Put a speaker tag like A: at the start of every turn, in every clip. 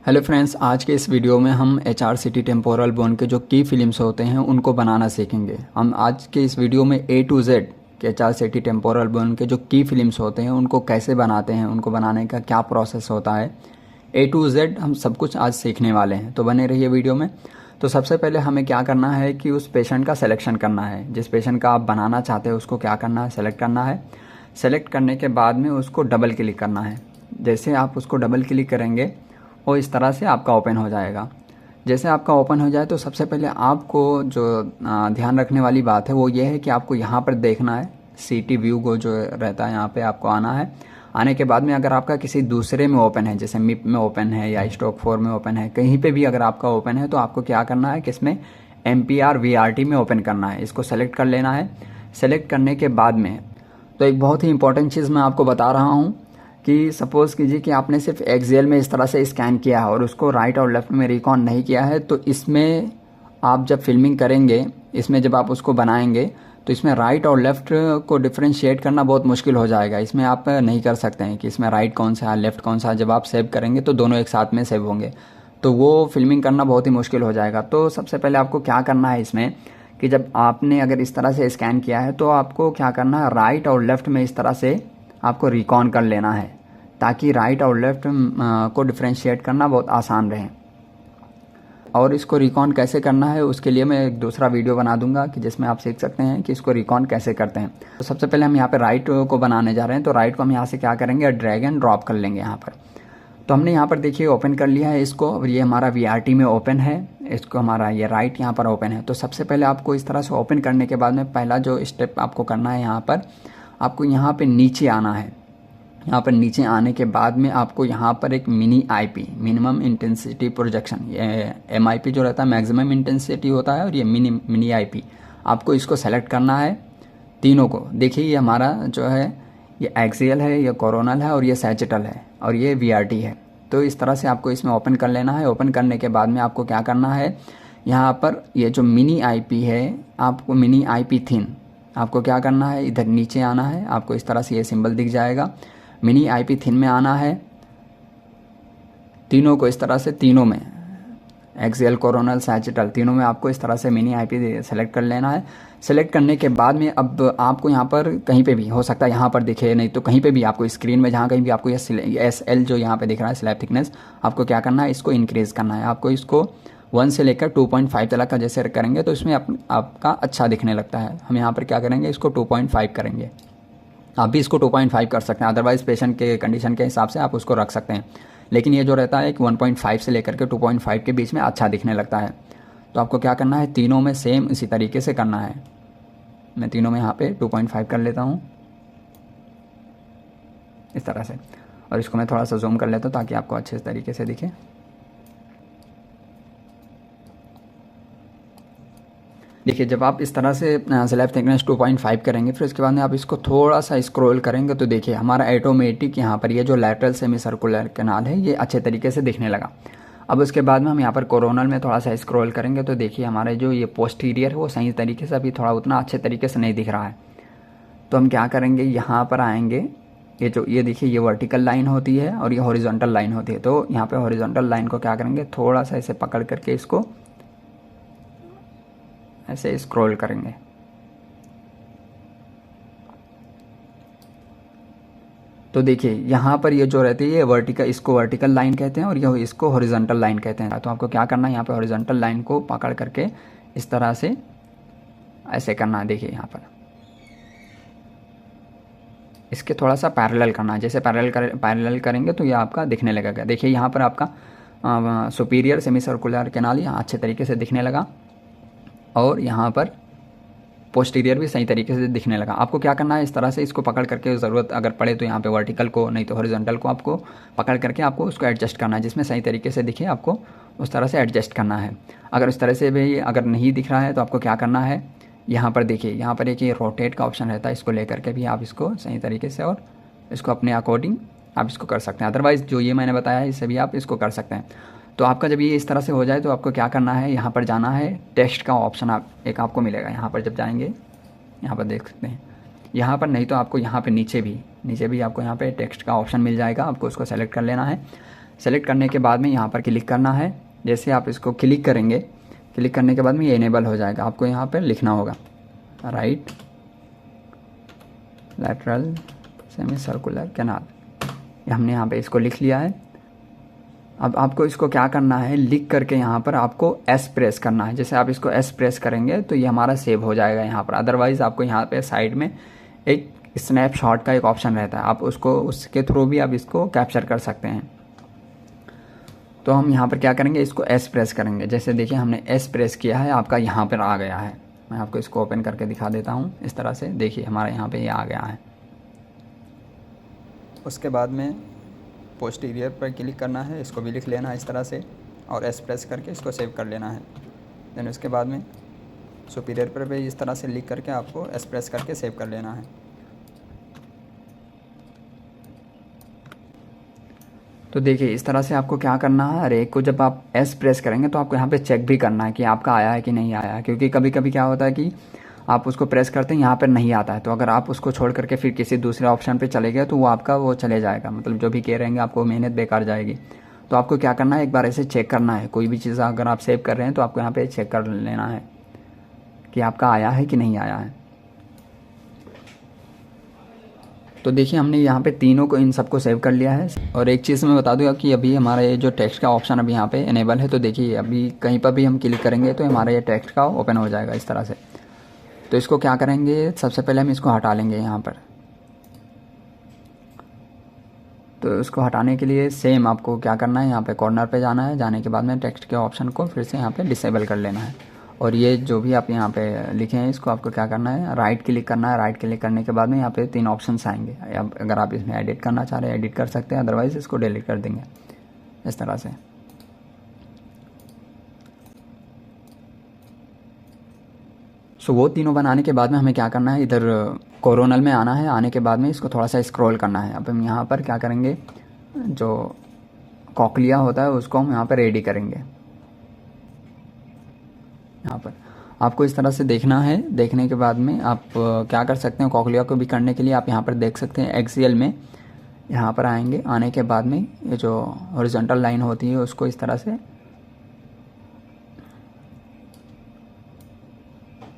A: Hello friends, आज के इस वीडियो में हम HRCT टेम्पोरल बोन के जो की फिल्म्स होते हैं उनको बनाना सीखेंगे। हम आज के इस वीडियो में A to Z के HRCT टेम्पोरल बोन के जो की फिल्म्स होते हैं उनको कैसे बनाते हैं, उनको बनाने का क्या प्रोसेस होता है, A to Z हम सब कुछ आज सीखने वाले हैं। तो बने रहिए वीडियो में। तो सबसे पहले हमें क्या करना है कि उस पेशेंट का सिलेक्शन करना है। जिस पेशेंट का आप बनाना चाहते हैं उसको क्या करना है, सेलेक्ट करना है। सेलेक्ट करने के बाद में उसको डबल क्लिक करना है। जैसे आप उसको डबल क्लिक करेंगे वो इस तरह से आपका ओपन हो जाएगा। जैसे आपका ओपन हो जाए तो सबसे पहले आपको जो ध्यान रखने वाली बात है वो ये है कि आपको यहाँ पर देखना है CT व्यू को जो रहता है, यहाँ पे आपको आना है। आने के बाद में अगर आपका किसी दूसरे में ओपन है, जैसे MIP में ओपन है या स्टॉक 4 में ओपन है, कहीं पे भी अगर आपका ओपन है तो आपको क्या करना है कि इसमें MPR VRT में ओपन करना है। इसको सेलेक्ट कर लेना है। सेलेक्ट करने के बाद में तो एक बहुत ही इंपॉर्टेंट चीज़ मैं आपको बता रहा हूँ कि सपोज़ कीजिए कि आपने सिर्फ एक्सेल में इस तरह से स्कैन किया है और उसको राइट और लेफ़्ट में रिकॉन नहीं किया है, तो इसमें आप जब फिल्मिंग करेंगे, इसमें जब आप उसको बनाएंगे तो इसमें राइट और लेफ़्ट को डिफ्रेंशिएट करना बहुत मुश्किल हो जाएगा। इसमें आप नहीं कर सकते हैं कि इसमें राइट कौन सा है लेफ़्ट कौन सा है। जब आप सेव करेंगे तो दोनों एक साथ में सेव होंगे, तो वो फिल्मिंग करना बहुत ही मुश्किल हो जाएगा। तो सबसे पहले आपको क्या करना है इसमें कि जब आपने अगर इस तरह से स्कैन किया है तो आपको क्या करना है, राइट और लेफ़्ट में इस तरह से आपको रिकॉन कर लेना है, ताकि राइट और लेफ़्ट को डिफ्रेंशिएट करना बहुत आसान रहे। और इसको रिकॉन कैसे करना है उसके लिए मैं एक दूसरा वीडियो बना दूंगा कि जिसमें आप सीख सकते हैं कि इसको रिकॉन कैसे करते हैं। तो सबसे पहले हम यहाँ पे राइट को बनाने जा रहे हैं, तो राइट को हम यहाँ से क्या करेंगे, ड्रैग एंड ड्रॉप कर लेंगे यहाँ पर। तो हमने यहाँ पर देखिए ओपन कर लिया है इसको, और ये हमारा VRT में ओपन है। इसको हमारा ये राइट यहाँ पर ओपन है। तो सबसे पहले आपको इस तरह से ओपन करने के बाद में पहला जो स्टेप आपको करना है, यहाँ पर आपको यहाँ पर नीचे आना है। यहाँ पर नीचे आने के बाद में आपको यहाँ पर एक mini IP, minimum intensity projection, ये MIP जो रहता है मैक्सिमम इंटेंसिटी होता है, और ये मिनी IP आपको इसको सेलेक्ट करना है तीनों को। देखिए ये हमारा जो है ये एक्सियल है, ये कोरोनल है और ये सैजिटल है और ये VRT है। तो इस तरह से आपको इसमें ओपन कर लेना है। ओपन करने के बाद में आपको क्या करना है, यहाँ पर ये जो मिनी IP है, आपको मिनी IP थिन, आपको क्या करना है, इधर नीचे आना है। आपको इस तरह से ये सिंबल दिख जाएगा, मिनी IP थिन में आना है। तीनों को इस तरह से, तीनों में एक्सियल कोरोनल सैजिटल तीनों में आपको इस तरह से मिनी IP सेलेक्ट कर लेना है। सेलेक्ट करने के बाद में अब आपको यहाँ पर कहीं पे भी हो सकता है, यहाँ पर दिखे नहीं तो कहीं पे भी आपको स्क्रीन में जहाँ कहीं भी आपको ये SL जो यहाँ पे दिख रहा है स्लैब थिकनेस, आपको क्या करना है, इसको इंक्रीज़ करना है। आपको इसको 1 से लेकर 2.5 तक का जैसे करेंगे तो इसमें आपका अच्छा दिखने लगता है। हम यहाँ पर क्या करेंगे, इसको 2.5 करेंगे। आप भी इसको 2.5 कर सकते हैं, अदरवाइज़ पेशेंट के कंडीशन के हिसाब से आप उसको रख सकते हैं। लेकिन ये जो रहता है कि 1.5 से लेकर के 2.5 के बीच में अच्छा दिखने लगता है। तो आपको क्या करना है, तीनों में सेम इसी तरीके से करना है। मैं तीनों में यहाँ पे 2.5 कर लेता हूँ इस तरह से, और इसको मैं थोड़ा सा जूम कर लेता हूँ ताकि आपको अच्छे तरीके से दिखे। देखिए जब आप इस तरह से स्लैब थिकनेस 2.5 करेंगे, फिर उसके बाद में आप इसको थोड़ा सा स्क्रॉल करेंगे तो देखिए हमारा ऑटोमेटिक यहाँ पर ये जो लैटरल सेमी सर्कुलर कैनाल है ये अच्छे तरीके से दिखने लगा। अब उसके बाद में हम यहाँ पर कोरोनल में थोड़ा सा स्क्रॉल करेंगे तो देखिए हमारे जो ये पोस्टीरियर है वो सही तरीके से अभी थोड़ा उतना अच्छे तरीके से नहीं दिख रहा है। तो हम क्या करेंगे, यहाँ पर आएंगे, ये देखिए ये वर्टिकल लाइन होती है और ये हॉरिजॉन्टल लाइन होती है। तो यहाँ पर हॉरिजॉन्टल लाइन को क्या करेंगे, थोड़ा सा इसे पकड़ करके इसको ऐसे स्क्रॉल करेंगे। तो देखिए यहाँ पर ये जो रहती है ये वर्टिकल, इसको वर्टिकल लाइन कहते हैं और ये इसको हॉरिजॉन्टल लाइन कहते हैं। तो आपको क्या करना है, यहाँ पे हॉरिजॉन्टल लाइन को पकड़ करके इस तरह से ऐसे करना है। देखिए यहाँ पर इसके थोड़ा सा पैरेलल करना है। जैसे पैरेलल करेंगे तो ये आपका दिखने लगेगा। देखिए यहाँ पर आपका सुपीरियर सेमी सर्कुलर कैनाल यहाँ अच्छे तरीके से दिखने लगा और यहाँ पर पोस्टीरियर भी सही तरीके से दिखने लगा। आपको क्या करना है, इस तरह से इसको पकड़ करके ज़रूरत अगर पड़े तो यहाँ पे वर्टिकल को, नहीं तो हॉरिजॉन्टल को आपको पकड़ करके आपको उसको एडजस्ट करना है, जिसमें सही तरीके से दिखे आपको उस तरह से एडजस्ट करना है। अगर इस तरह से भी अगर नहीं दिख रहा है तो आपको क्या करना है, यहाँ पर देखिए यहाँ पर एक ये रोटेट का ऑप्शन रहता है, इसको ले करके भी आप इसको सही तरीके से और इसको अपने अकॉर्डिंग आप इसको कर सकते हैं। अदरवाइज़ जो ये मैंने बताया है इससे भी आप इसको कर सकते हैं। तो आपका जब ये इस तरह से हो जाए तो आपको क्या करना है, यहाँ पर जाना है, टेक्स्ट का ऑप्शन आपको मिलेगा। यहाँ पर जब जाएंगे, यहाँ पर देख सकते हैं, यहाँ पर नहीं तो आपको यहाँ पे नीचे भी आपको यहाँ पे टेक्स्ट का ऑप्शन मिल जाएगा। आपको उसको सेलेक्ट कर लेना है। सेलेक्ट करने के बाद में यहाँ पर क्लिक करना है। जैसे आप इसको क्लिक करेंगे, क्लिक करने के बाद में ये इनेबल हो जाएगा। आपको यहाँ पर लिखना होगा right lateral semi circular canal. ये हमने यहाँ पे इसको लिख लिया है। अब आपको इसको क्या करना है, लिख करके यहाँ पर आपको एस प्रेस करना है। जैसे आप इसको एस प्रेस करेंगे तो ये हमारा सेव हो जाएगा यहाँ पर। अदरवाइज़ आपको यहाँ पे साइड में एक स्नैपशॉट का एक ऑप्शन रहता है, आप उसको उसके थ्रू भी आप इसको कैप्चर कर सकते हैं। तो हम यहाँ पर क्या करेंगे, इसको एस प्रेस करेंगे। जैसे देखिए हमने एस प्रेस किया है, आपका यहाँ पर आ गया है। मैं आपको इसको ओपन करके दिखा देता हूँ। इस तरह से देखिए हमारा यहाँ पे ये आ गया है। उसके बाद में पोस्टीरियर पर क्लिक करना है, इसको भी लिख लेना है इस तरह से और एस प्रेस करके इसको सेव कर लेना है। देन उसके बाद में सुपीरियर पर भी इस तरह से लिख करके आपको एस प्रेस करके सेव कर लेना है। तो देखिए इस तरह से आपको क्या करना है, हर एक को जब आप एस प्रेस करेंगे तो आपको यहाँ पे चेक भी करना है कि आपका आया है कि नहीं आया है। क्योंकि कभी कभी क्या होता है कि आप उसको प्रेस करते हैं, यहाँ पर नहीं आता है, तो अगर आप उसको छोड़ करके फिर किसी दूसरे ऑप्शन पे चले गए तो वो आपका वो चले जाएगा, मतलब जो भी कह रहेंगे आपको मेहनत बेकार जाएगी। तो आपको क्या करना है, एक बार ऐसे चेक करना है। कोई भी चीज़ अगर आप सेव कर रहे हैं तो आपको यहाँ पे चेक कर लेना है कि आपका आया है कि नहीं आया है। तो देखिए हमने यहाँ पे तीनों को, इन सबको सेव कर लिया है। और एक चीज़ मैं बता दूँ कि अभी हमारा ये जो टेक्स्ट का ऑप्शन अभी यहाँ पे इनेबल है। तो देखिए अभी कहीं पर भी हम क्लिक करेंगे तो हमारा ये टेक्स्ट का ओपन हो जाएगा इस तरह से। तो इसको क्या करेंगे, सबसे पहले हम इसको हटा लेंगे यहाँ पर। तो इसको हटाने के लिए सेम आपको क्या करना है, यहाँ पे कॉर्नर पे जाना है। जाने के बाद में टेक्स्ट के ऑप्शन को फिर से यहाँ पे डिसेबल कर लेना है। और ये जो भी आप यहाँ पे लिखे हैं इसको आपको क्या करना है, राइट क्लिक करना है। राइट क्लिक करने के बाद में यहाँ पे 3 ऑप्शंस आएंगे। अब अगर आप इसमें एडिट करना चाह रहे हैं एडिट कर सकते हैं, अदरवाइज़ इसको डिलीट कर देंगे इस तरह से। सो वो तीनों बनाने के बाद में हमें क्या करना है, इधर कोरोनल में आना है। आने के बाद में इसको थोड़ा सा स्क्रॉल करना है। अब हम यहाँ पर क्या करेंगे, जो कॉकलिया होता है उसको हम यहाँ पर रेडी करेंगे। यहाँ पर आपको इस तरह से देखना है। देखने के बाद में आप क्या कर सकते हैं, कॉकलिया को भी करने के लिए आप यहाँ पर देख सकते हैं एक्सेल में यहाँ पर आएंगे। आने के बाद में ये जो हॉरिजॉन्टल लाइन होती है उसको इस तरह से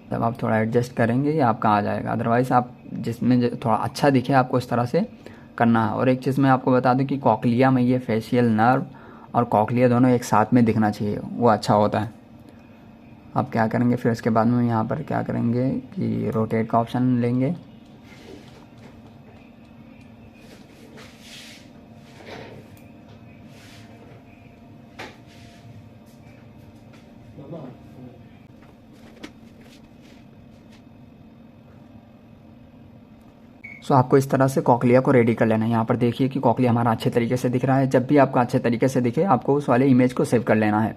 A: जब आप थोड़ा एडजस्ट करेंगे ये आपका आ जाएगा। अदरवाइज़ आप जिसमें थोड़ा अच्छा दिखे आपको इस तरह से करना है। और एक चीज़ मैं आपको बता दूं कि कॉकलिया में ये फेशियल नर्व और कॉकलिया दोनों एक साथ में दिखना चाहिए, वो अच्छा होता है। आप क्या करेंगे, फिर उसके बाद में यहाँ पर क्या करेंगे कि रोटेट का ऑप्शन लेंगे। सो आपको इस तरह से कॉकलिया को रेडी कर लेना है। यहाँ पर देखिए कि कॉकलिया हमारा अच्छे तरीके से दिख रहा है। जब भी आपका अच्छे तरीके से दिखे आपको उस वाले इमेज को सेव कर लेना है।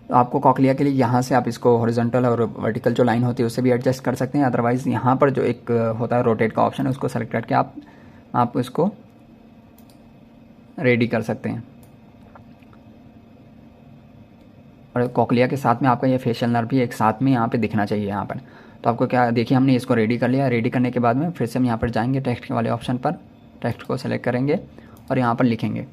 A: तो आपको कॉकलिया के लिए यहाँ से आप इसको हॉरिजॉन्टल और वर्टिकल जो लाइन होती है उससे भी एडजस्ट कर सकते हैं। अदरवाइज़ यहाँ पर जो एक होता है रोटेट का ऑप्शन है उसको सेलेक्ट करके आप इसको रेडी कर सकते हैं। और कॉकलिया के साथ में आपका ये फेशियल नर्व भी एक साथ में यहाँ पे दिखना चाहिए यहाँ पर। तो आपको क्या, देखिए हमने इसको रेडी कर लिया। रेडी करने के बाद में फिर से हम यहाँ पर जाएंगे टेक्स्ट वाले ऑप्शन पर, टेक्स्ट को सेलेक्ट करेंगे और यहाँ पर लिखेंगे।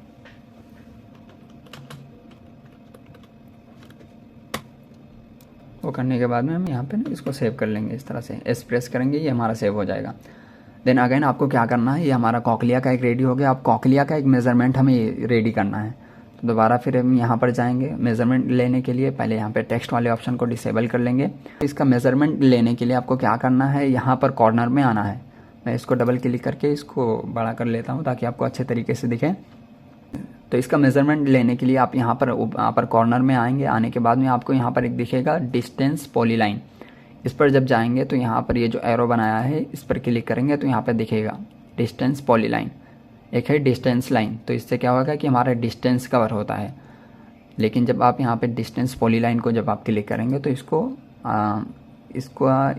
A: वो करने के बाद में हम यहाँ पे ना इसको सेव कर लेंगे इस तरह से, एस प्रेस करेंगे, ये हमारा सेव हो जाएगा। देन अगेन आपको क्या करना है, ये हमारा कॉकलिया का एक रेडी हो गया। आप कॉकलिया का एक मेज़रमेंट हमें रेडी करना है। तो दोबारा फिर हम यहाँ पर जाएंगे मेज़रमेंट लेने के लिए। पहले यहाँ पे टेक्स्ट वाले ऑप्शन को डिसेबल कर लेंगे। इसका मेज़रमेंट लेने के लिए आपको क्या करना है, यहाँ पर कॉर्नर में आना है। मैं इसको डबल क्लिक करके इसको बड़ा कर लेता हूँ ताकि आपको अच्छे तरीके से दिखे। तो इसका मेज़रमेंट लेने के लिए आप यहाँ पर कॉर्नर में आएंगे। आने के बाद में आपको यहाँ पर एक दिखेगा डिस्टेंस पॉलीलाइन। इस पर जब जाएंगे तो यहाँ पर ये जो एरो बनाया है इस पर क्लिक करेंगे तो यहाँ पर दिखेगा डिस्टेंस पॉलीलाइन। एक है डिस्टेंस लाइन। तो इससे क्या होगा कि हमारा डिस्टेंस कवर होता है। लेकिन जब आप यहाँ पे डिस्टेंस पॉलीलाइन को जब आप क्लिक करेंगे तो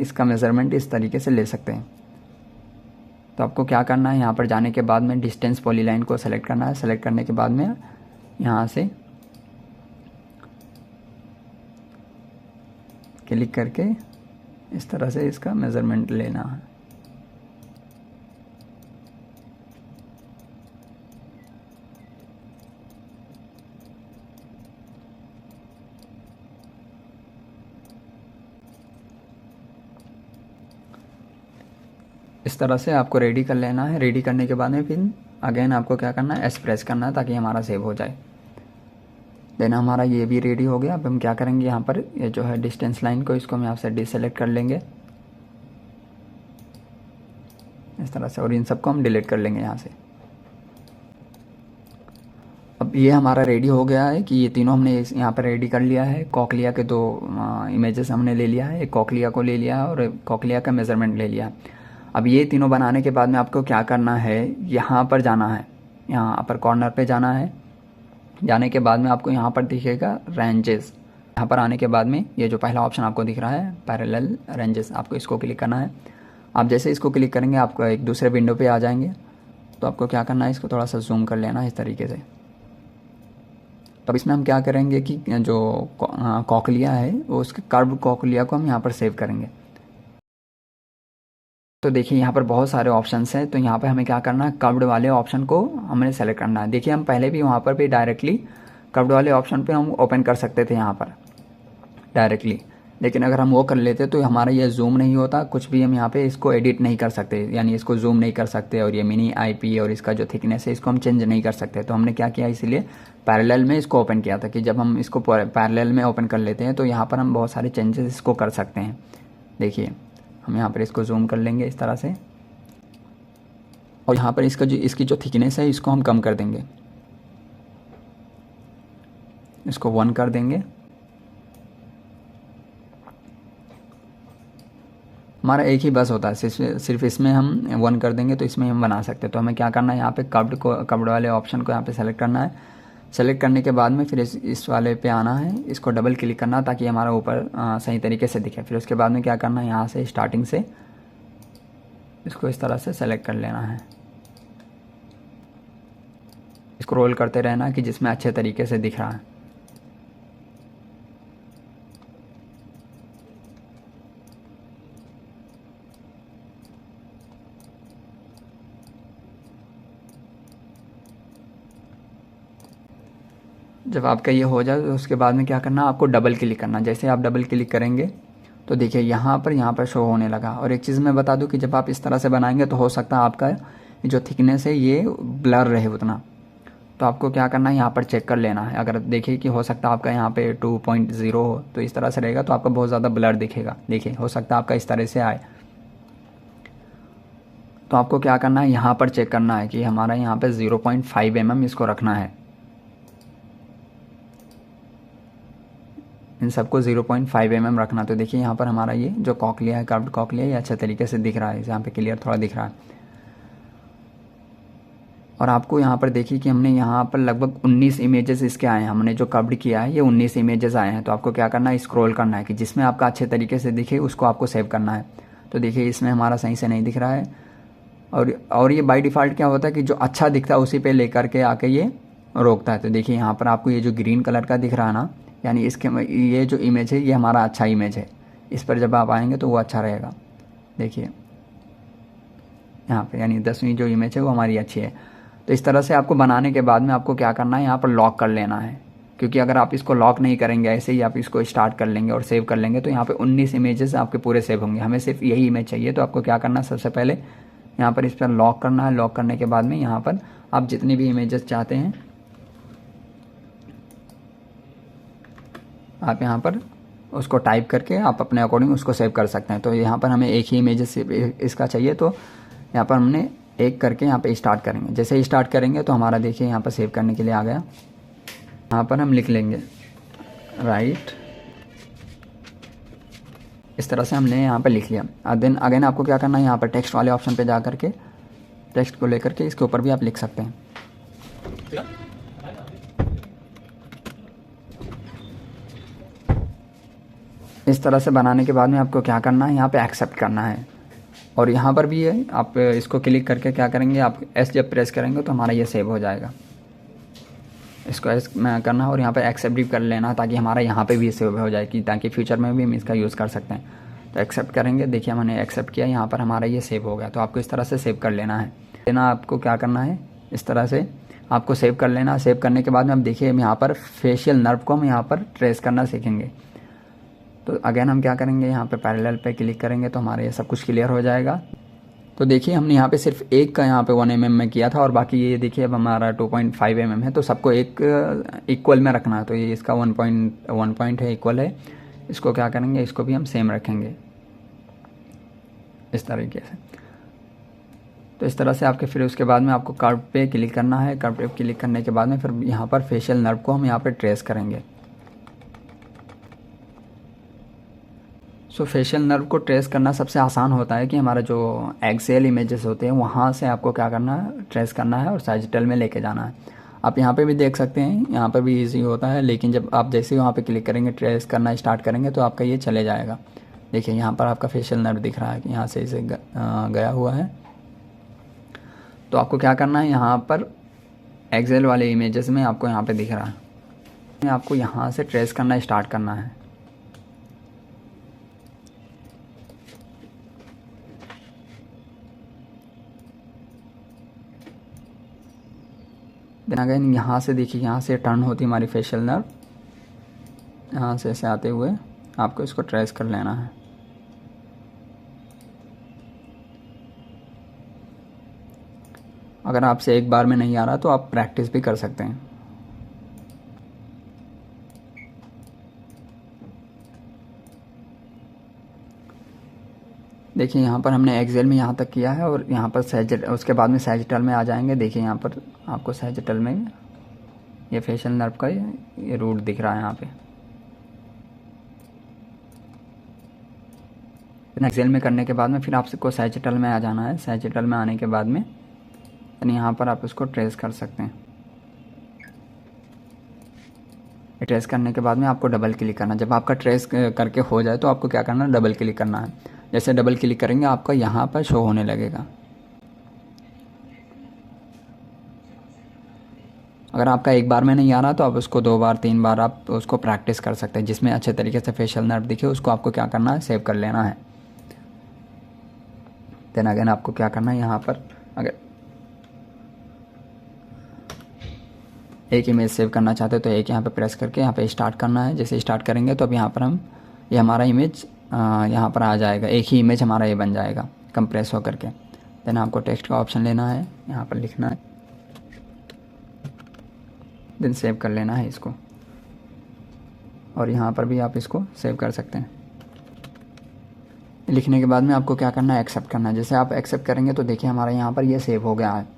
A: इसका मेज़रमेंट इस तरीके से ले सकते हैं। तो आपको क्या करना है, यहाँ पर जाने के बाद में डिस्टेंस पॉलीलाइन को सेलेक्ट करना है। सेलेक्ट करने के बाद में यहाँ से क्लिक करके इस तरह से इसका मेज़रमेंट लेना है। इस तरह से आपको रेडी कर लेना है। रेडी करने के बाद में फिर अगेन आपको क्या करना है, एस प्रेस करना है ताकि हमारा सेव हो जाए। देन हमारा ये भी रेडी हो गया। अब हम क्या करेंगे, यहाँ पर ये जो है डिस्टेंस लाइन को इसको हम यहाँ से डिसेलेक्ट कर लेंगे इस तरह से, और इन सबको हम डिलीट कर लेंगे यहाँ से। अब ये हमारा रेडी हो गया है कि ये तीनों हमने यहाँ पर रेडी कर लिया है। कॉकलिया के दो इमेजेस हमने ले लिया है, एक कॉकलिया को ले लिया है और कॉकलिया का मेज़रमेंट ले लिया। अब ये तीनों बनाने के बाद में आपको क्या करना है, यहाँ पर जाना है, यहाँ अपर कॉर्नर पे जाना है। जाने के बाद में आपको यहाँ पर दिखेगा रेंजेस। यहाँ पर आने के बाद में ये जो पहला ऑप्शन आपको दिख रहा है पैरेलल रेंजेस, आपको इसको क्लिक करना है। आप जैसे इसको क्लिक करेंगे आपको एक दूसरे विंडो पे आ जाएंगे। तो आपको क्या करना है, इसको थोड़ा सा जूम कर लेना है इस तरीके से। तब इसमें हम क्या करेंगे कि जो कॉकलिया है वो उसके कर्व कॉकलिया को हम यहाँ पर सेव करेंगे। तो देखिए यहाँ पर बहुत सारे ऑप्शंस हैं, तो यहाँ पर हमें क्या करना है, कर्व्ड वाले ऑप्शन को हमें सेलेक्ट करना है। देखिए हम पहले भी वहाँ पर भी डायरेक्टली कर्व्ड वाले ऑप्शन पे हम ओपन कर सकते थे यहाँ पर डायरेक्टली, लेकिन अगर हम वो कर लेते तो हमारा ये जूम नहीं होता, कुछ भी हम यहाँ पे इसको एडिट नहीं कर सकते, यानी इसको जूम नहीं कर सकते, और ये मिनी आईपी और इसका जो थिकनेस है इसको हम चेंज नहीं कर सकते। तो हमने क्या किया, इसीलिए पैरेलल में इसको ओपन किया था कि जब हम इसको पैरेलल में ओपन कर लेते हैं तो यहाँ पर हम बहुत सारे चेंजेस इसको कर सकते हैं। देखिए हम यहाँ पर इसको जूम कर लेंगे इस तरह से, और यहाँ पर इसकी जो थिकनेस है इसको हम कम कर देंगे, इसको 1 कर देंगे। हमारा एक ही बस होता है, सिर्फ इसमें हम 1 कर देंगे तो इसमें हम बना सकते हैं। तो हमें क्या करना है, यहाँ पे कर्व्ड वाले ऑप्शन को यहाँ पे सेलेक्ट करना है। सेलेक्ट करने के बाद में फिर इस वाले पे आना है, इसको डबल क्लिक करना ताकि हमारा ऊपर सही तरीके से दिखे। फिर उसके बाद में क्या करना है, यहाँ से स्टार्टिंग से इसको इस तरह से सेलेक्ट कर लेना है, स्क्रॉल करते रहना कि जिसमें अच्छे तरीके से दिख रहा है। जब आपका ये हो जाए तो उसके बाद में क्या करना, आपको डबल क्लिक करना। जैसे आप डबल क्लिक करेंगे तो देखिए यहाँ पर शो होने लगा। और एक चीज़ मैं बता दूं कि जब आप इस तरह से बनाएंगे तो हो सकता है आपका जो थिकनेस है ये ब्लर रहे उतना, तो आपको क्या करना है, यहाँ पर चेक कर लेना है। अगर देखिए कि हो सकता है आपका यहाँ पे 2.0 हो तो इस तरह से रहेगा तो आपका बहुत ज़्यादा ब्लर दिखेगा। देखिए हो सकता है आपका इस तरह से आए, तो आपको क्या करना है, यहाँ पर चेक करना है कि हमारा यहाँ पे 0.5 mm इसको रखना है। इन सबको 0.5 mm रखना। तो देखिए यहाँ पर हमारा ये जो कॉकलिया है, कर्व्ड कॉकलिया, ये अच्छे तरीके से दिख रहा है, यहाँ पे क्लियर थोड़ा दिख रहा है। और आपको यहाँ पर देखिए कि हमने यहाँ पर लगभग 19 इमेजेस इसके आए हैं। हमने जो कर्व्ड किया है ये 19 इमेजेस आए हैं। तो आपको क्या करना है, स्क्रॉल करना है कि जिसमें आपका अच्छे तरीके से दिखे उसको आपको सेव करना है। तो देखिए इसमें हमारा सही से नहीं दिख रहा है, और ये बाय डिफ़ॉल्ट क्या होता है कि जो अच्छा दिखता है उसी पे लेकर के आके ये रोकता है। तो देखिए यहाँ पर आपको ये जो ग्रीन कलर का दिख रहा है ना, यानी ये जो इमेज है ये हमारा अच्छा इमेज है, इस पर जब आप आएंगे तो वो अच्छा रहेगा। देखिए यहाँ पे यानी 10वीं जो इमेज है वो हमारी अच्छी है। तो इस तरह से आपको बनाने के बाद में आपको क्या करना है, यहाँ पर लॉक कर लेना है, क्योंकि अगर आप इसको लॉक नहीं करेंगे, ऐसे ही आप इसको स्टार्ट कर लेंगे और सेव कर लेंगे तो यहाँ पे 19 इमेजेस आपके पूरे सेव होंगे। हमें सिर्फ यही इमेज चाहिए। तो आपको क्या करना है, सबसे पहले यहाँ पर इस पर लॉक करना है। लॉक करने के बाद में यहाँ पर आप जितनी भी इमेजेस चाहते हैं आप यहाँ पर उसको टाइप करके आप अपने अकॉर्डिंग उसको सेव कर सकते हैं। तो यहाँ पर हमें एक ही इमेजेस इसका चाहिए, तो यहाँ पर हमने एक करके यहाँ पे स्टार्ट करेंगे। जैसे ही स्टार्ट करेंगे तो हमारा देखिए यहाँ पर सेव करने के लिए आ गया। यहाँ पर हम लिख लेंगे राइट, इस तरह से हमने यहाँ पर लिख लिया। देन अगेन आपको क्या करना है, यहाँ पर टेक्स्ट वाले ऑप्शन पे जा करके टेक्स्ट को लेकर के इसके ऊपर भी आप लिख सकते हैं। इस तरह से बनाने के बाद में आपको क्या करना है, यहाँ पे एक्सेप्ट करना है। और यहाँ पर भी है, आप इसको क्लिक करके क्या करेंगे, आप एस जब प्रेस करेंगे तो हमारा ये सेव हो जाएगा। इसको एस करना है और यहाँ पे एक्सेप्ट भी कर लेना ताकि हमारा यहाँ पे भी सेव हो जाए, कि ताकि फ्यूचर में भी हम इसका यूज़ कर सकते हैं। तो एक्सेप्ट करेंगे, देखिए मैंने एक्सेप्ट किया, यहाँ पर हमारा ये सेव हो गया। तो आपको इस तरह से सेव कर लेना है आपको क्या करना है, इस तरह से आपको सेव कर लेना। सेव करने के बाद में अब देखिए हम यहाँ पर फेशियल नर्व को हम यहाँ पर ट्रेस करना सीखेंगे। तो अगेन हम क्या करेंगे, यहाँ पे पैरेलल पे क्लिक करेंगे तो हमारा ये सब कुछ क्लियर हो जाएगा। तो देखिए हमने यहाँ पे सिर्फ एक का यहाँ पे 1 mm में किया था और बाकी ये देखिए अब हमारा 2.5 mm है, तो सबको एक इक्वल में रखना है। तो ये इसका 1 पॉइंट है, इक्वल है। इसको क्या करेंगे, इसको भी हम सेम रखेंगे इस तरीके से। तो इस तरह से आपके फिर उसके बाद में आपको कर्व पे क्लिक करना है। कर्व पे क्लिक करने के बाद में फिर यहाँ पर फेशियल नर्व को हम यहाँ पे ट्रेस करेंगे। सो फेशियल नर्व को ट्रेस करना सबसे आसान होता है कि हमारा जो एक्सेल इमेजेस होते हैं वहाँ से आपको क्या करना है, ट्रेस करना है और सैजिटल में लेके जाना है। आप यहाँ पे भी देख सकते हैं, यहाँ पे भी इजी होता है, लेकिन जब आप जैसे ही वहाँ पे क्लिक करेंगे, ट्रेस करना स्टार्ट करेंगे तो आपका ये चले जाएगा। देखिए यहाँ पर आपका फेशियल नर्व दिख रहा है कि यहाँ से इसे गया हुआ है। तो आपको क्या करना है, यहाँ पर एक्सेल वाले इमेजेस में आपको यहाँ पे दिख रहा है, आपको यहाँ से ट्रेस करना स्टार्ट करना है। देन अगेन यहाँ से देखिए, यहाँ से टर्न होती है हमारी फेशियल नर्व, यहाँ से ऐसे आते हुए आपको इसको ट्रेस कर लेना है। अगर आपसे एक बार में नहीं आ रहा तो आप प्रैक्टिस भी कर सकते हैं। देखिए यहाँ पर हमने एक्सेल में यहाँ तक किया है और यहाँ पर उसके बाद में सैजिटल में आ जाएंगे। देखिए यहाँ पर आपको सैजिटल में ये फेशियल नर्व का ये रूट दिख रहा है यहाँ पे। एक्सेल में करने के बाद में फिर आपको सैजिटल में आ जाना है। सैजिटल में आने के बाद में यहाँ पर आप इसको ट्रेस कर सकते हैं। ट्रेस करने के बाद में आपको डबल क्लिक करना। जब आपका ट्रेस करके हो जाए तो आपको क्या करना है, डबल क्लिक करना है। जैसे डबल क्लिक करेंगे आपका यहाँ पर शो होने लगेगा। अगर आपका एक बार में नहीं आ रहा तो आप उसको 2 बार 3 बार आप उसको प्रैक्टिस कर सकते हैं। जिसमें अच्छे तरीके से फेशियल नर्व दिखे उसको आपको क्या करना है, सेव कर लेना है। देन अगेन आपको क्या करना है, यहाँ पर अगर एक इमेज सेव करना चाहते हो तो एक यहाँ पे प्रेस करके यहाँ पे स्टार्ट करना है। जैसे स्टार्ट करेंगे तो अब यहाँ पर ये हमारा इमेज यहाँ पर आ जाएगा। एक ही इमेज हमारा ये बन जाएगा कंप्रेस होकर के। देन आपको टेक्स्ट का ऑप्शन लेना है, यहाँ पर लिखना है, देन सेव कर लेना है इसको। और यहाँ पर भी आप इसको सेव कर सकते हैं। लिखने के बाद में आपको क्या करना है, एक्सेप्ट करना है। जैसे आप एक्सेप्ट करेंगे तो देखिए हमारा यहाँ पर ये सेव हो गया है।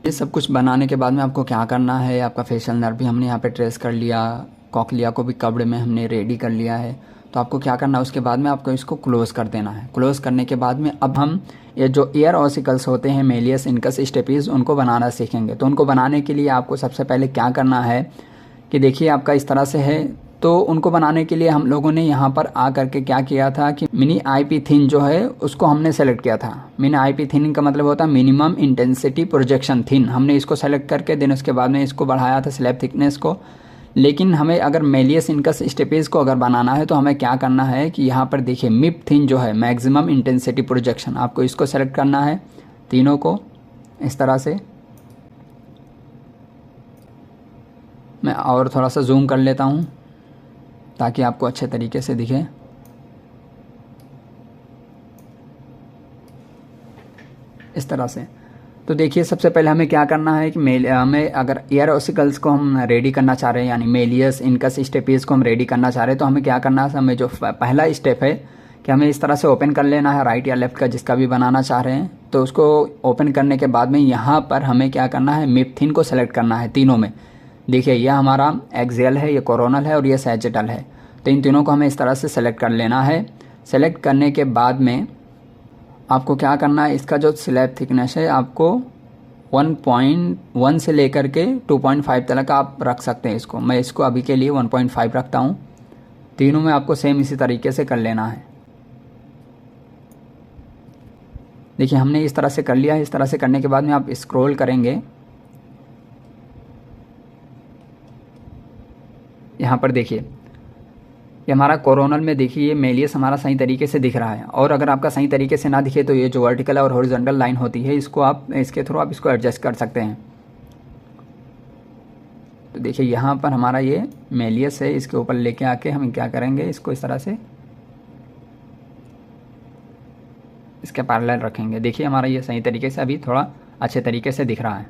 A: ये सब कुछ बनाने के बाद में आपको क्या करना है, आपका फेशियल नर्व भी हमने यहाँ पे ट्रेस कर लिया, कॉकलिया को भी कवर्ड में हमने रेडी कर लिया है। तो आपको क्या करना है, उसके बाद में आपको इसको क्लोज कर देना है। क्लोज करने के बाद में अब हम ये जो एयर ऑसिकल्स होते हैं, मेलियस, इनकस, स्टेपीज, उनको बनाना सीखेंगे। तो उनको बनाने के लिए आपको सबसे पहले क्या करना है कि देखिए आपका इस तरह से है। तो उनको बनाने के लिए हम लोगों ने यहाँ पर आ करके क्या किया था कि मिनी आईपी थिन जो है उसको हमने सेलेक्ट किया था। मिनी आईपी थिन का मतलब होता है मिनिमम इंटेंसिटी प्रोजेक्शन थिन। हमने इसको सेलेक्ट करके देन उसके बाद में इसको बढ़ाया था स्लैब थिकनेस को। लेकिन हमें अगर मेलियस, इनकस, स्टेपीज को अगर बनाना है तो हमें क्या करना है कि यहाँ पर देखिए मिप थिन जो है, मैक्सिमम इंटेंसिटी प्रोजेक्शन, आपको इसको सेलेक्ट करना है तीनों को इस तरह से। मैं और थोड़ा सा जूम कर लेता हूँ ताकि आपको अच्छे तरीके से दिखे। इस तरह से। तो देखिए सबसे पहले हमें क्या करना है कि हमें अगर एयर ऑसिकल्स को हम रेडी करना चाह रहे हैं, यानी मेलियस, इनकस, स्टेपीज को हम रेडी करना चाह रहे हैं, तो हमें क्या करना है, हमें जो पहला स्टेप है कि हमें इस तरह से ओपन कर लेना है, राइट या लेफ्ट का जिसका भी बनाना चाह रहे हैं। तो उसको ओपन करने के बाद में यहाँ पर हमें क्या करना है, मिप थिन को सेलेक्ट करना है तीनों में। देखिए यह हमारा एक्सियल है, ये कोरोनल है और ये सैजिटल है। तो इन तीनों को हमें इस तरह से सेलेक्ट कर लेना है। सेलेक्ट करने के बाद में आपको क्या करना है, इसका जो स्लैब थिकनेस है आपको 1.1 से लेकर के 2.5 तक आप रख सकते हैं इसको। मैं इसको अभी के लिए 1.5 रखता हूँ। तीनों में आपको सेम इसी तरीके से कर लेना है। देखिए हमने इस तरह से कर लिया है। इस तरह से करने के बाद में आप स्क्रॉल करेंगे, यहाँ पर देखिए ये हमारा कोरोनल में देखिए ये मेलियस हमारा सही तरीके से दिख रहा है। और अगर आपका सही तरीके से ना दिखे तो ये जो वर्टिकल और हॉरिजॉन्टल लाइन होती है इसको आप इसके थ्रू आप इसको एडजस्ट कर सकते हैं। तो देखिए यहाँ पर हमारा ये मेलियस है, इसके ऊपर लेके आके हम क्या करेंगे, इसको इस तरह से इसके पैरेलल रखेंगे। देखिए हमारा ये सही तरीके से अभी थोड़ा अच्छे तरीके से दिख रहा है।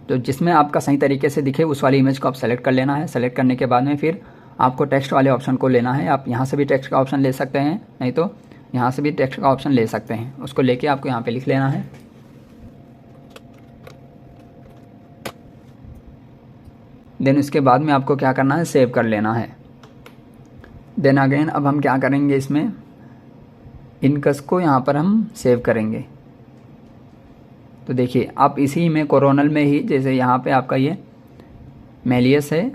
A: तो जिसमें आपका सही तरीके से दिखे उस वाली इमेज को आप सेलेक्ट कर लेना है। सेलेक्ट करने के बाद में फिर आपको टेक्स्ट वाले ऑप्शन को लेना है। आप यहाँ से भी टेक्स्ट का ऑप्शन ले सकते हैं, नहीं तो यहाँ से भी टेक्स्ट का ऑप्शन ले सकते हैं। उसको लेके आपको यहाँ पे लिख लेना है। देन उसके बाद में आपको क्या करना है, सेव कर लेना है। देन अगेन अब हम क्या करेंगे, इसमें इनकस को यहाँ पर हम सेव करेंगे। तो देखिए आप इसी में कोरोनल में ही, जैसे यहाँ पे आपका ये मेलियस है,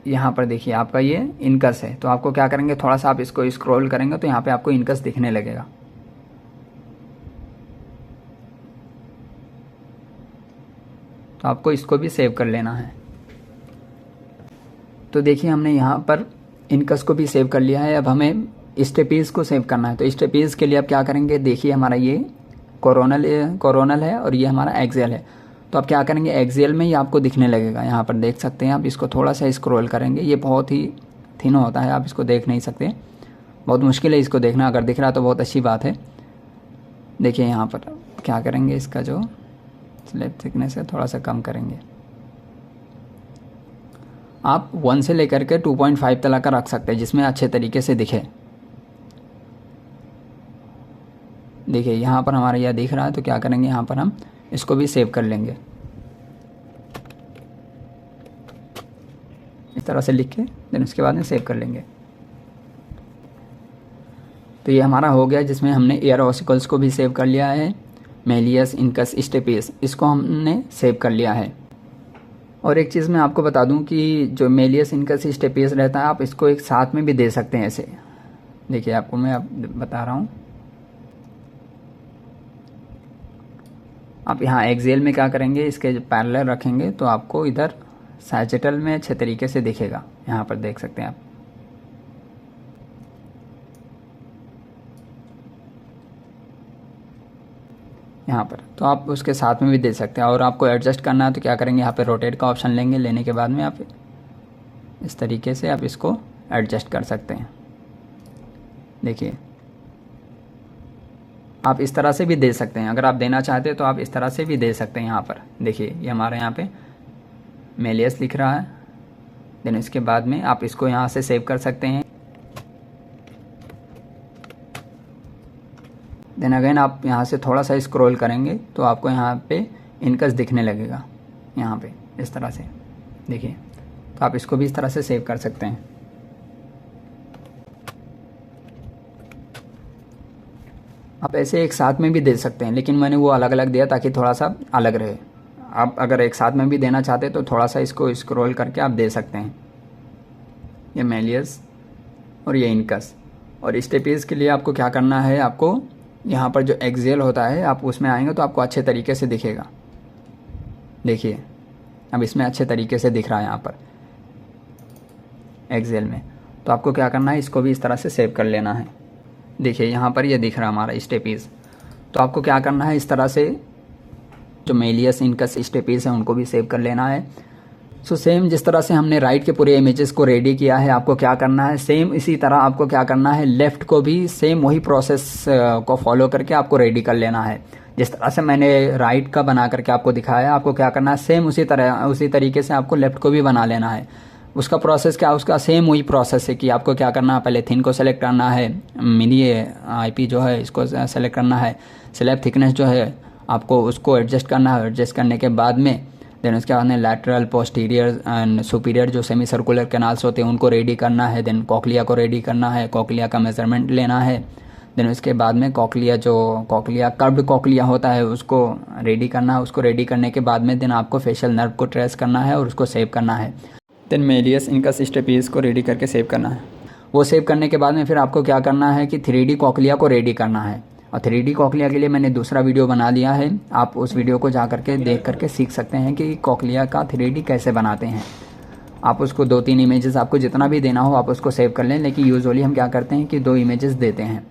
A: यहाँ पर देखिए आपका ये इनकस है। तो आपको क्या करेंगे, थोड़ा सा आप इसको स्क्रॉल करेंगे तो यहाँ पे आपको इनकस दिखने लगेगा। तो आपको इसको भी सेव कर लेना है। तो देखिए हमने यहाँ पर इनकस को भी सेव कर लिया है। अब हमें स्टेपीज़ को सेव करना है। तो स्टेपीज़ के लिए आप क्या करेंगे, देखिए हमारा ये कोरोनल है और ये हमारा एक्सेल है। तो आप क्या करेंगे, एक्सेल में ही आपको दिखने लगेगा। यहाँ पर देख सकते हैं आप, इसको थोड़ा सा स्क्रॉल करेंगे। ये बहुत ही थिन होता है, आप इसको देख नहीं सकते, बहुत मुश्किल है इसको देखना। अगर दिख रहा तो बहुत अच्छी बात है। देखिए यहाँ पर क्या करेंगे, इसका जो स्लैब थिकनेस है थोड़ा सा कम करेंगे। आप 1 से लेकर के 2.5 तक का रख सकते हैं, जिसमें अच्छे तरीके से दिखे। देखिए यहाँ पर हमारा यह दिख रहा है। तो क्या करेंगे, यहाँ पर हम इसको भी सेव कर लेंगे। इस तरह से लिख के देन उसके बाद में सेव कर लेंगे। तो ये हमारा हो गया, जिसमें हमने एयर ऑसिकल्स को भी सेव कर लिया है। मेलियस, इनकस, स्टेपीज, इसको हमने सेव कर लिया है। और एक चीज़ मैं आपको बता दूं कि जो मेलियस, इनकस, स्टेपीज रहता है, आप इसको एक साथ में भी दे सकते हैं ऐसे। देखिए आपको मैं बता रहा हूँ। आप यहाँ एक्सेल में क्या करेंगे, इसके जो पैरेलल रखेंगे तो आपको इधर सैजिटल में अच्छे तरीके से दिखेगा। यहाँ पर देख सकते हैं आप। यहाँ पर तो आप उसके साथ में भी दे सकते हैं। और आपको एडजस्ट करना है तो क्या करेंगे, यहाँ पे रोटेट का ऑप्शन लेंगे। लेने के बाद में आप इस तरीके से आप इसको एडजस्ट कर सकते हैं। देखिए आप इस तरह से भी दे सकते हैं। अगर आप देना चाहते हैं तो आप इस तरह से भी दे सकते हैं। यहाँ पर देखिए ये हमारे यहाँ पे मेलियस लिख रहा है। देन इसके बाद में आप इसको यहाँ से सेव कर सकते हैं। देन अगेन आप यहाँ से थोड़ा सा स्क्रॉल करेंगे तो आपको यहाँ पे इनकस दिखने लगेगा, यहाँ पे इस तरह से। देखिए तो आप इसको भी इस तरह से सेव कर सकते हैं। आप ऐसे एक साथ में भी दे सकते हैं, लेकिन मैंने वो अलग अलग दिया ताकि थोड़ा सा अलग रहे। आप अगर एक साथ में भी देना चाहते हैं तो थोड़ा सा इसको स्क्रॉल करके आप दे सकते हैं। ये मेलियस और ये इनकस। और स्टेपीज के लिए आपको क्या करना है, आपको यहाँ पर जो एक्सेल होता है आप उसमें आएंगे तो आपको अच्छे तरीके से दिखेगा। देखिए अब इसमें अच्छे तरीके से दिख रहा है यहाँ पर एक्सेल में। तो आपको क्या करना है, इसको भी इस तरह से सेव कर लेना है। देखिए यहाँ पर ये दिख रहा है हमारा स्टेपीज। तो आपको क्या करना है, इस तरह से जो मेलियस, इनकस, स्टेपीज है उनको भी सेव कर लेना है। सो सेम जिस तरह से हमने राइट के पूरे इमेजेस को रेडी किया है, आपको क्या करना है, सेम इसी तरह आपको क्या करना है, लेफ़्ट को भी सेम वही प्रोसेस को फॉलो करके आपको रेडी कर लेना है। जिस तरह से मैंने राइट का बना करके आपको दिखाया, आपको क्या करना है, सेम उसी तरीके से आपको लेफ़्ट को भी बना लेना है। उसका प्रोसेस क्या, उसका सेम वही प्रोसेस है कि आपको क्या करना है, पहले थिन को सेलेक्ट करना है, मिनी IP जो है इसको सेलेक्ट करना है, स्लैब थिकनेस जो है आपको उसको एडजस्ट करना है। एडजस्ट करने के बाद में देन उसके बाद में लैटरल, पोस्टीरियर एंड सुपीरियर जो सेमी सर्कुलर कैनाल्स होते हैं उनको रेडी करना है। देन कॉकलिया को रेडी करना है, कॉकलिया का मेजरमेंट लेना है। देन उसके बाद में कॉकलिया कर्व्ड कॉकलिया होता है उसको रेडी करना है। उसको रेडी करने के बाद में देन आपको फेशियल नर्व को ट्रेस करना है और उसको सेव करना है। देन मेलियस, इनकस, स्टेपीज को रेडी करके सेव करना है। वो सेव करने के बाद में फिर आपको क्या करना है कि 3D कॉकलिया को रेडी करना है। और 3D कॉकलिया के लिए मैंने दूसरा वीडियो बना दिया है, आप उस वीडियो को जा करके देख करके सीख सकते हैं कि कॉकलिया का 3D कैसे बनाते हैं। आप उसको 2-3 इमेजेस आपको जितना भी देना हो आप उसको सेव कर लें, लेकिन यूजुअली हम क्या करते हैं कि 2 इमेजेस देते हैं।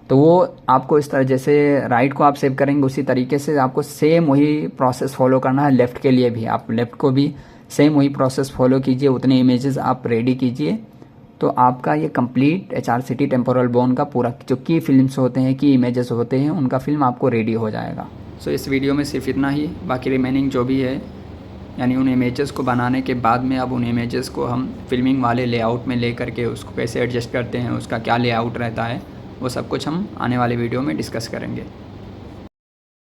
A: तो वो आपको इस तरह जैसे राइट को आप सेव करेंगे उसी तरीके से आपको सेम वही प्रोसेस फॉलो करना है। लेफ़्ट के लिए भी आप लेफ़्ट को भी सेम वही प्रोसेस फॉलो कीजिए, उतने इमेजेस आप रेडी कीजिए तो आपका ये कंप्लीट HRCT टेम्पोरल बोन का पूरा जो की फिल्म्स होते हैं, की इमेजेस होते हैं, उनका फिल्म आपको रेडी हो जाएगा। सो इस वीडियो में सिर्फ इतना ही। बाकी रिमेनिंग जो भी है, यानी उन इमेजेस को बनाने के बाद में अब उन इमेजेस को हम फिल्मिंग वाले लेआउट में ले करके उसको कैसे एडजस्ट करते हैं, उसका क्या लेआउट रहता है, वो सब कुछ हम आने वाले वीडियो में डिस्कस करेंगे।